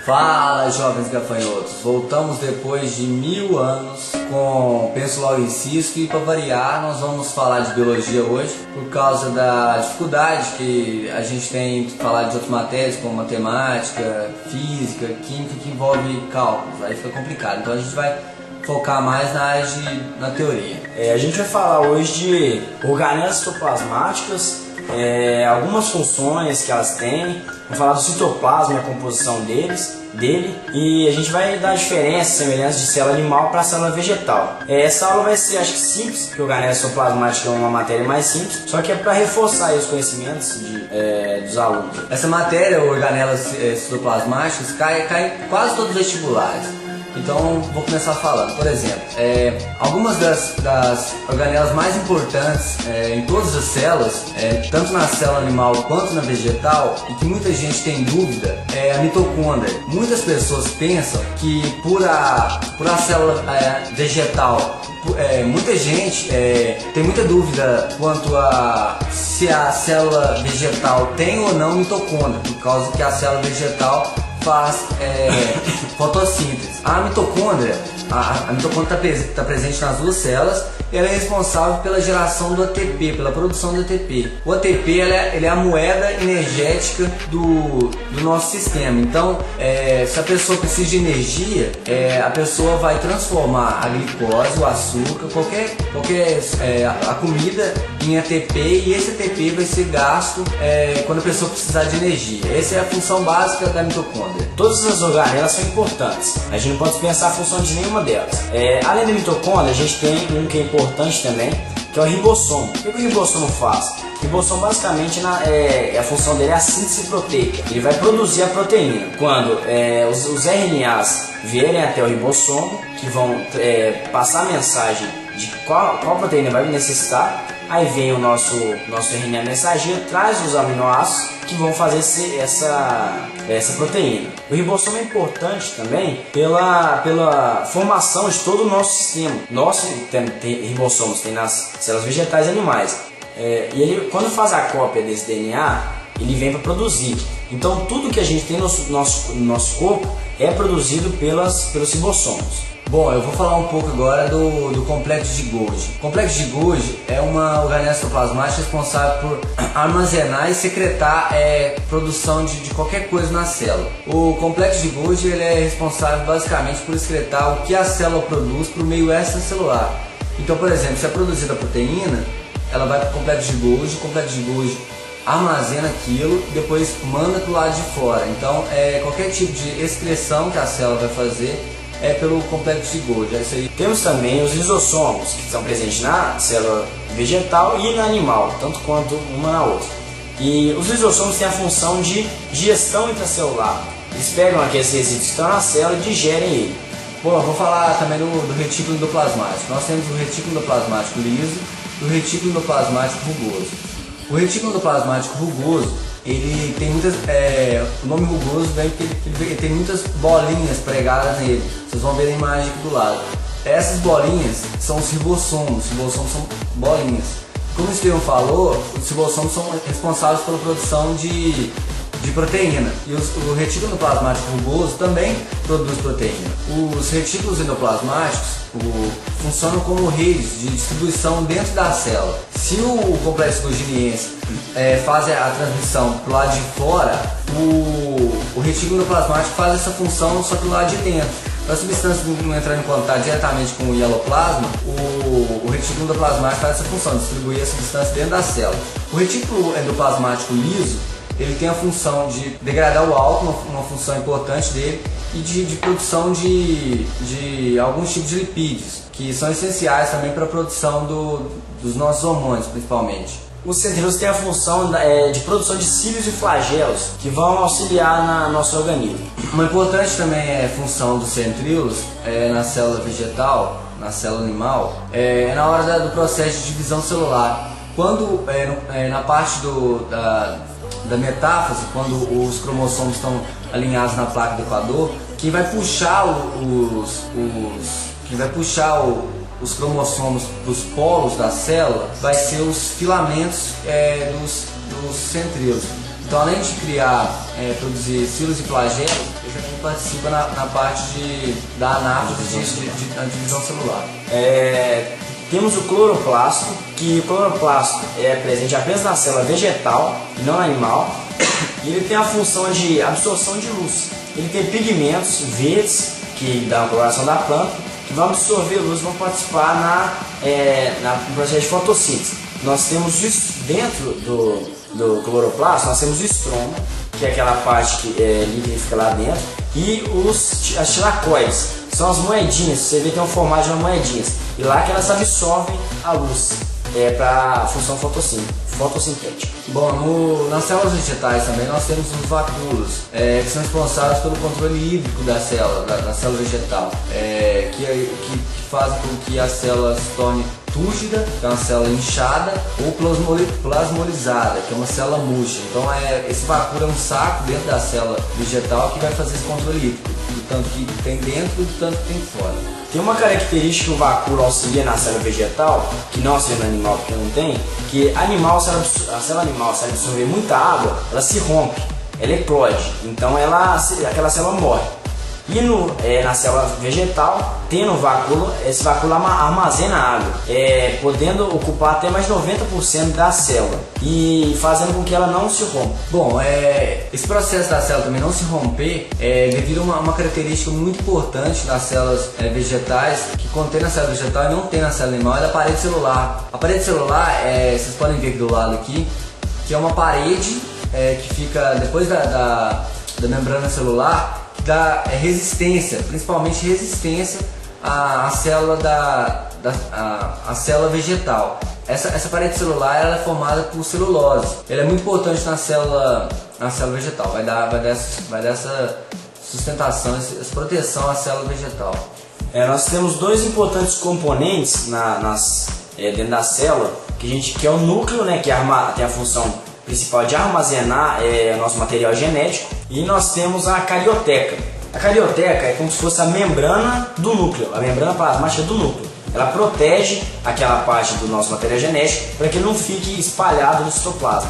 Fala, jovens gafanhotos! Voltamos depois de 1000 anos com Penso Logo Insisto, e para variar nós vamos falar de biologia hoje por causa da dificuldade que a gente tem de falar de outras matérias como matemática, física, química, que envolve cálculos, aí fica complicado. Então a gente vai focar mais na teoria. A gente vai falar hoje de organelas citoplasmáticas, algumas funções que elas têm, vamos falar do citoplasma e a composição dele, e a gente vai dar diferenças, semelhanças de célula animal para célula vegetal. Essa aula vai ser, acho que simples, porque organela citoplasmática é uma matéria mais simples, só que é para reforçar aí os conhecimentos dos alunos. Essa matéria, organelas citoplasmáticas, cai em quase todos os vestibulares. Então vou começar falando, por exemplo, algumas das organelas mais importantes em todas as células, tanto na célula animal quanto na vegetal, e que muita gente tem dúvida, é a mitocôndria. Muitas pessoas pensam que por a célula vegetal, muita gente tem muita dúvida quanto a se a célula vegetal tem ou não mitocôndria, por causa que a célula vegetal faz fotossíntese. A mitocôndria está presente nas duas células, e ela é responsável pela geração do ATP, pela produção do ATP. O ATP ele é a moeda energética do nosso sistema. Então, se a pessoa precisa de energia, a pessoa vai transformar a glicose, o açúcar, a comida em ATP, e esse ATP vai ser gasto quando a pessoa precisar de energia. Essa é a função básica da mitocôndria. Todas as organelas são importantes, a gente não pode dispensar a função de nenhuma delas. Além da mitocôndria, a gente tem um que é importante também, que é o ribossomo. O que o ribossomo faz? O ribossomo basicamente a função dele é a síntese proteica. Ele vai produzir a proteína. Quando os RNAs vierem até o ribossomo, que vão passar a mensagem de qual proteína vai necessitar, aí vem o nosso RNA mensageiro, traz os aminoácidos que vão fazer essa proteína. O ribossomo é importante também pela formação de todo o nosso sistema. Nós tem ribossomos, tem nas células vegetais e animais. E ele, quando faz a cópia desse DNA, ele vem para produzir. Então tudo que a gente tem no nosso corpo é produzido pelos ribossomos. Bom, eu vou falar um pouco agora do complexo de Golgi. O complexo de Golgi é uma organela citoplasmática responsável por armazenar e secretar produção de qualquer coisa na célula. O complexo de Golgi ele é responsável basicamente por excretar o que a célula produz para o meio extracelular. Então, por exemplo, se é produzida a proteína, ela vai para o complexo de Golgi, o complexo de Golgi armazena aquilo e depois manda para o lado de fora. Então, qualquer tipo de excreção que a célula vai fazer pelo complexo de Golgi. É isso aí. Temos também os lisossomos, que estão presentes na célula vegetal e na animal, tanto quanto uma na outra. E os lisossomos têm a função de digestão intracelular. Eles pegam aqueles resíduos que estão na célula e digerem ele. Bom, eu vou falar também do retículo endoplasmático. Nós temos o retículo endoplasmático liso e o retículo endoplasmático rugoso. O retículo endoplasmático rugoso, ele tem muitas, o nome rugoso vem porque ele tem muitas bolinhas pregadas nele. Vocês vão ver a imagem aqui do lado. Essas bolinhas são os ribossomos. Os ribossomos são bolinhas. Como o Estevão falou, os ribossomos são responsáveis pela produção de proteína. E o retículo endoplasmático rugoso também produz proteína. Os retículos endoplasmáticos funcionam como redes de distribuição dentro da célula. Se o complexo golginiense faz a transmissão para o lado de fora, o retículo endoplasmático faz essa função só do lado de dentro. Para a substância não entrar em contato diretamente com o hieloplasma, o retículo endoplasmático faz essa função, distribuir a substância dentro da célula. O retículo endoplasmático liso, ele tem a função de degradar o álcool, uma função importante dele, e de produção de alguns tipos de lipídios, que são essenciais também para a produção dos nossos hormônios, principalmente. Os centríolos têm a função de produção de cílios e flagelos, que vão auxiliar no nosso organismo. Uma importante também função dos centríolos na célula vegetal, na célula animal, na hora do processo de divisão celular. Quando na parte da metáfase, quando os cromossomos estão alinhados na placa do Equador, quem vai puxar os cromossomos para os polos da célula vai ser os filamentos dos centríolos. Então, além de produzir silos e flagelos, ele também participa na parte da análise de divisão celular. Temos o cloroplasto, que o cloroplasto é presente apenas na célula vegetal e não animal. E ele tem a função de absorção de luz. Ele tem pigmentos verdes que dão a coloração da planta, que vão absorver luz e vão participar no processo de fotossíntese. Nós temos dentro do cloroplasto, nós temos o estroma, que é aquela parte que líquida que fica lá dentro, e as tilacoides, são as moedinhas. Você vê que tem um formato de moedinhas, e lá que elas absorvem a luz para a função fotossintética. Bom, nas células vegetais também nós temos os vacúolos, que são responsáveis pelo controle hídrico da célula vegetal, que fazem com que a célula se torne túrgida, que é uma célula inchada, ou plasmolizada, que é uma célula murcha. Então esse vacúolo é um saco dentro da célula vegetal que vai fazer esse controle hídrico, do tanto que tem dentro e do tanto que tem fora. Tem uma característica que o vacúolo auxilia na célula vegetal, que não auxilia no animal porque não tem, que a célula animal, se ela absorver muita água, ela se rompe, ela eclode, então aquela célula morre. E na célula vegetal, tendo vacúolo, esse vacúolo armazena água, podendo ocupar até mais de 90% da célula e fazendo com que ela não se rompa. Bom, esse processo da célula também não se romper devido a uma característica muito importante nas células vegetais, que contém na célula vegetal e não tem na célula animal, é a parede celular. A parede celular, vocês podem ver aqui do lado aqui, que é uma parede que fica depois da membrana celular, dá resistência, principalmente resistência à célula à célula vegetal. Essa parede celular ela é formada por celulose. Ela é muito importante na célula vegetal. Vai dar essa sustentação, essa proteção à célula vegetal. Nós temos dois importantes componentes dentro da célula, que é o núcleo, né, que tem a função principal de armazenar nosso material genético, e nós temos a carioteca. A carioteca é como se fosse a membrana do núcleo, a membrana plasmática do núcleo. Ela protege aquela parte do nosso material genético para que ele não fique espalhado no citoplasma.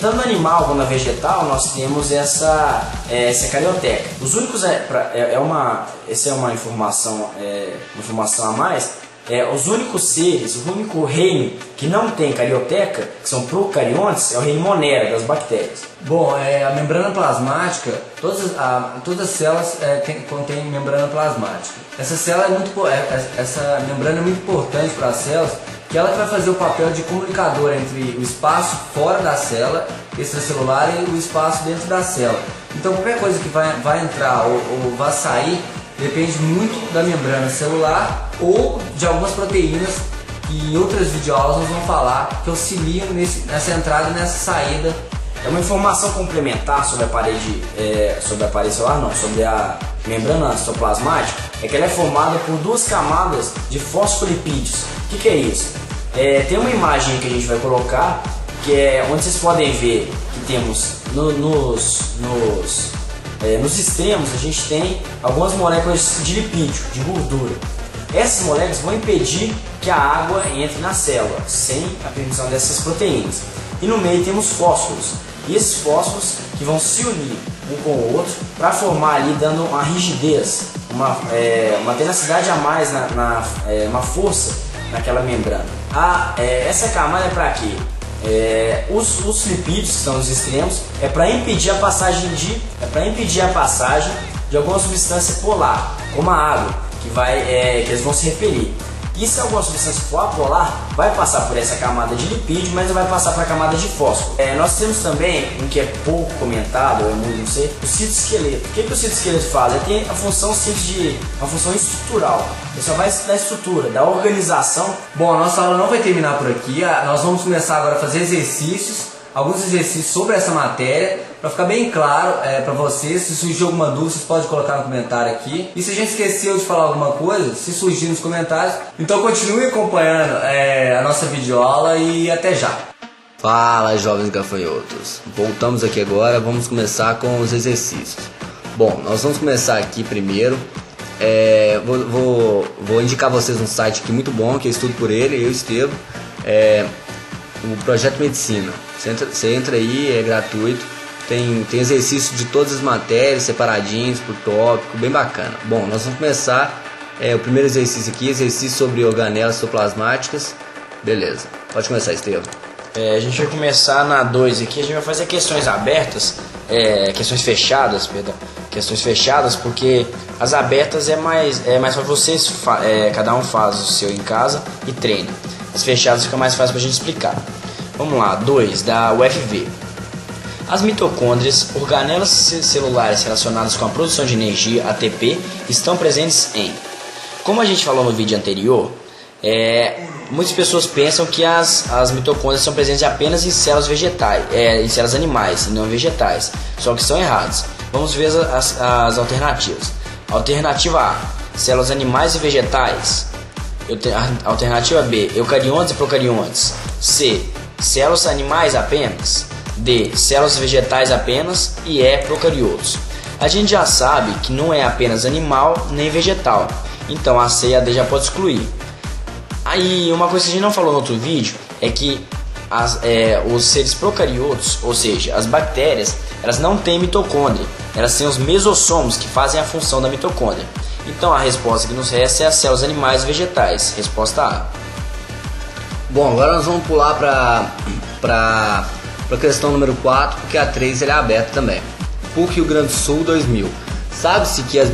Tanto no animal como na vegetal, nós temos essa carioteca. Os únicos essa é uma informação a mais. Os únicos seres, o único reino que não tem carioteca, que são procariontes, é o reino Monera, das bactérias. Bom, a membrana plasmática, todas as células contêm membrana plasmática. Essa membrana é muito importante para as células, que ela vai fazer o papel de comunicador entre o espaço fora da célula, extracelular, e o espaço dentro da célula. Então qualquer coisa que vai entrar ou vai sair depende muito da membrana celular ou de algumas proteínas que em outras videoaulas nós vamos falar, que auxiliam nessa entrada e nessa saída. É uma informação complementar sobre a parede celular, não, sobre a membrana citoplasmática, é que ela é formada por duas camadas de fosfolipídios. O que é isso? Tem uma imagem que a gente vai colocar, que é onde vocês podem ver que temos nos extremos a gente tem algumas moléculas de lipídio, de gordura. Essas moléculas vão impedir que a água entre na célula, sem a permissão dessas proteínas. E no meio temos fósforos. E esses fósforos que vão se unir um com o outro para formar ali, dando uma rigidez, uma tenacidade a mais, uma força naquela membrana. Essa camada é para quê? Os lipídios que estão nos extremos é para impedir a passagem de alguma substância polar, como a água, que eles vão se repelir. E se alguma substância for apolar, vai passar por essa camada de lipídio, mas não vai passar para a camada de fósforo. Nós temos também, um que é pouco comentado, não sei, o citoesqueleto. O que o citoesqueleto faz? Ele tem a função uma função estrutural. Ele só vai da estrutura, da organização. Bom, a nossa aula não vai terminar por aqui. Nós vamos começar agora a fazer alguns exercícios sobre essa matéria, para ficar bem claro para vocês. Se surgir alguma dúvida, vocês podem colocar no comentário aqui. E se a gente esqueceu de falar alguma coisa, se surgir nos comentários, então continue acompanhando a nossa videoaula e até já. Fala, jovens gafanhotos. Voltamos aqui agora, vamos começar com os exercícios. Bom, nós vamos começar aqui primeiro. Vou indicar vocês um site aqui muito bom, que eu estudo por ele, eu e Estevam. o Projeto Medicina. Você entra aí, é gratuito. Tem exercício de todas as matérias, separadinhos por tópico, bem bacana. Bom, nós vamos começar o primeiro exercício aqui, exercício sobre organelas citoplasmáticas. Beleza, pode começar, Estevam. A gente vai começar na 2 aqui, a gente vai fazer questões abertas, questões fechadas, porque as abertas é mais para vocês, cada um faz o seu em casa e treina. As fechadas fica mais fácil para a gente explicar. Vamos lá, 2 da UFV. As mitocôndrias, organelas celulares relacionadas com a produção de energia, ATP, estão presentes em... Como a gente falou no vídeo anterior, muitas pessoas pensam que as mitocôndrias são presentes apenas em células vegetais, em células animais e não vegetais, só que estão errados. Vamos ver as alternativas. Alternativa A, células animais e vegetais. Alternativa B, eucariontes e procariontes. C, células animais apenas. D, células vegetais apenas. E E, procariotos. A gente já sabe que não é apenas animal nem vegetal, então a C e a D já pode excluir. Aí uma coisa que a gente não falou no outro vídeo é que os seres procariotos, ou seja, as bactérias, elas não têm mitocôndria, elas têm os mesossomos que fazem a função da mitocôndria. Então a resposta que nos resta é as células animais e vegetais. Resposta A. Bom, agora nós vamos pular para a questão número 4, porque a 3 é aberta também. PUC Rio Grande do Sul 2000. Sabe-se que os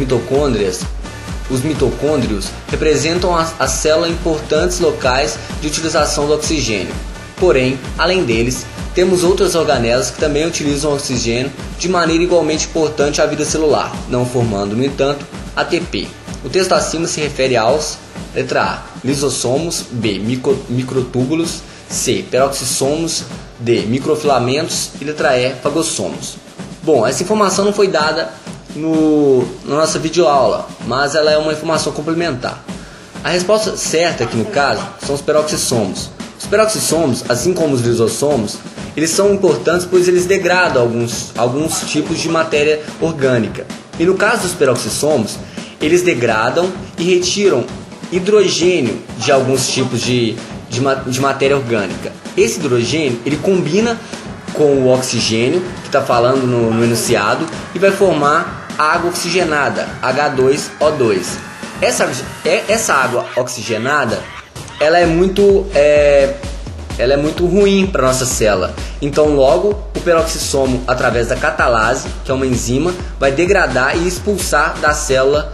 mitocôndrios representam as células importantes locais de utilização do oxigênio. Porém, além deles, temos outras organelas que também utilizam o oxigênio de maneira igualmente importante à vida celular, não formando, no entanto, ATP. O texto acima se refere aos: letra A, lisossomos, B, microtúbulos, C, peroxissomos, D, microfilamentos e letra E, fagossomos. Bom, essa informação não foi dada na nossa videoaula, mas ela é uma informação complementar. A resposta certa aqui no caso são os peroxissomos. Os peroxissomos, assim como os lisossomos, eles são importantes pois eles degradam alguns tipos de matéria orgânica. E no caso dos peroxissomos, eles degradam e retiram hidrogênio de alguns tipos de matéria orgânica. Esse hidrogênio ele combina com o oxigênio, que está falando no enunciado, e vai formar água oxigenada, H2O2. Essa água oxigenada ela é muito ruim para nossa célula. Então logo o peroxissomo, através da catalase, que é uma enzima, vai degradar e expulsar da célula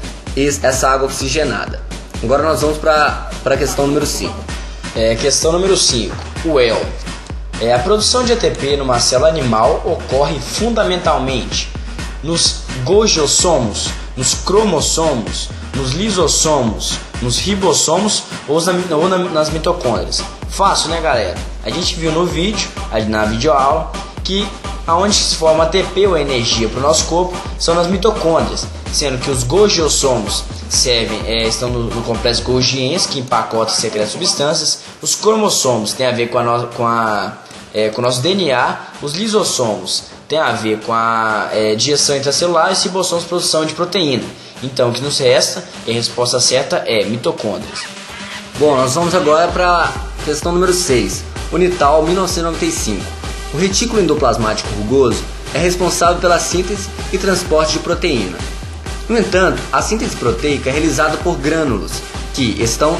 essa água oxigenada. Agora nós vamos para a questão número 5. Questão número 5, o EL. A produção de ATP numa célula animal ocorre fundamentalmente nos gojossomos, nos cromossomos, nos lisossomos, nos ribossomos ou nas mitocôndrias. Fácil, né, galera? A gente viu no vídeo, na videoaula, que aonde se forma ATP ou energia para o nosso corpo são nas mitocôndrias, sendo que os gojossomos estão no complexo Golgiense, que empacota e secreta substâncias. Os cromossomos têm a ver com o nosso DNA. Os lisossomos têm a ver com a digestão intracelular, e os ribossomos produção de proteína. Então o que nos resta, e a resposta certa é mitocôndrias. Bom, nós vamos agora para a questão número 6, Unital 1995. O retículo endoplasmático rugoso é responsável pela síntese e transporte de proteína. No entanto, a síntese proteica é realizada por grânulos, que estão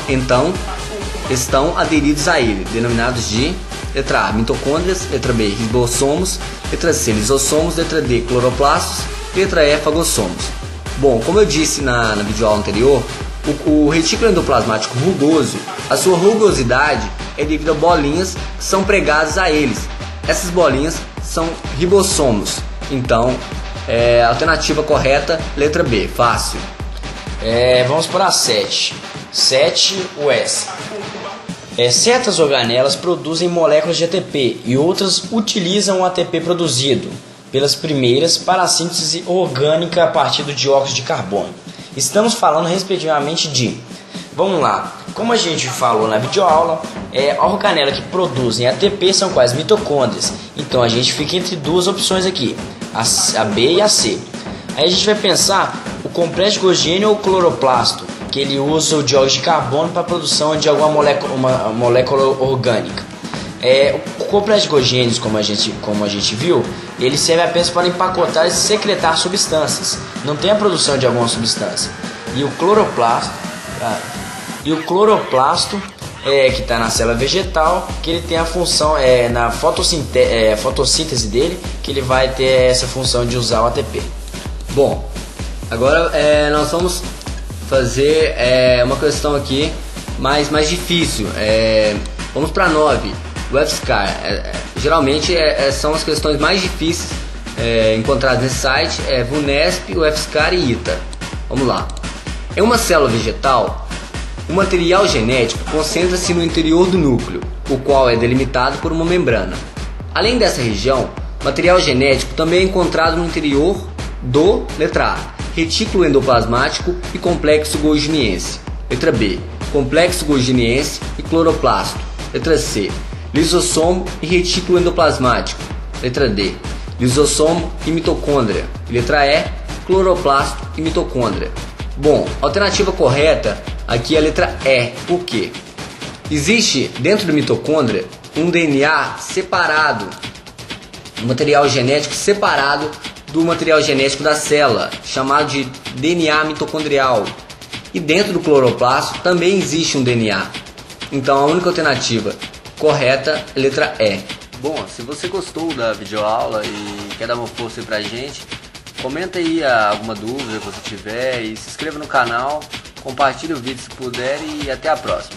aderidos a ele, denominados de letra A, mitocôndrias, letra B, ribossomos, letra C, lisossomos, letra D, cloroplastos, letra E, fagossomos. Bom, como eu disse na videoaula anterior, o retículo endoplasmático rugoso, a sua rugosidade é devido a bolinhas que são pregadas a eles. Essas bolinhas são ribossomos. Então, a alternativa correta, letra B, fácil. Vamos para a 7. 7, o S. Certas organelas produzem moléculas de ATP e outras utilizam o ATP produzido pelas primeiras para a síntese orgânica a partir do dióxido de carbono. Estamos falando respectivamente de... Vamos lá, como a gente falou na videoaula, a organela que produzem ATP são quais? Mitocôndrias. Então a gente fica entre duas opções aqui, a B e a C. Aí a gente vai pensar o complexo de Golgi ou o cloroplasto, que ele usa o dióxido de carbono para a produção de alguma molécula orgânica. O complexo de Golgi, como a gente viu, ele serve apenas para empacotar e secretar substâncias, não tem a produção de alguma substância. E o cloroplasto, que está na célula vegetal, que ele tem a função, na fotossíntese dele, que ele vai ter essa função de usar o ATP. Bom, agora nós vamos fazer uma questão aqui mais difícil. Vamos para 9, o UFSCar. Geralmente são as questões mais difíceis encontradas nesse site, VUNESP, UFSCar e ITA. Vamos lá. Em uma célula vegetal, o material genético concentra-se no interior do núcleo, o qual é delimitado por uma membrana. Além dessa região, material genético também é encontrado no interior do, letra A, retículo endoplasmático e complexo golginiense. Letra B, complexo golginiense e cloroplasto. Letra C, lisossomo e retículo endoplasmático. Letra D, lisossomo e mitocôndria. Letra E, cloroplasto e mitocôndria. Bom, a alternativa correta aqui é a letra E. Por quê? Existe dentro da mitocôndria um DNA separado, um material genético separado do material genético da célula, chamado de DNA mitocondrial. E dentro do cloroplasto também existe um DNA. Então a única alternativa correta é a letra E. Bom, se você gostou da videoaula e quer dar uma força aí pra gente, comenta aí alguma dúvida que você tiver e se inscreva no canal, compartilhe o vídeo se puder e até a próxima.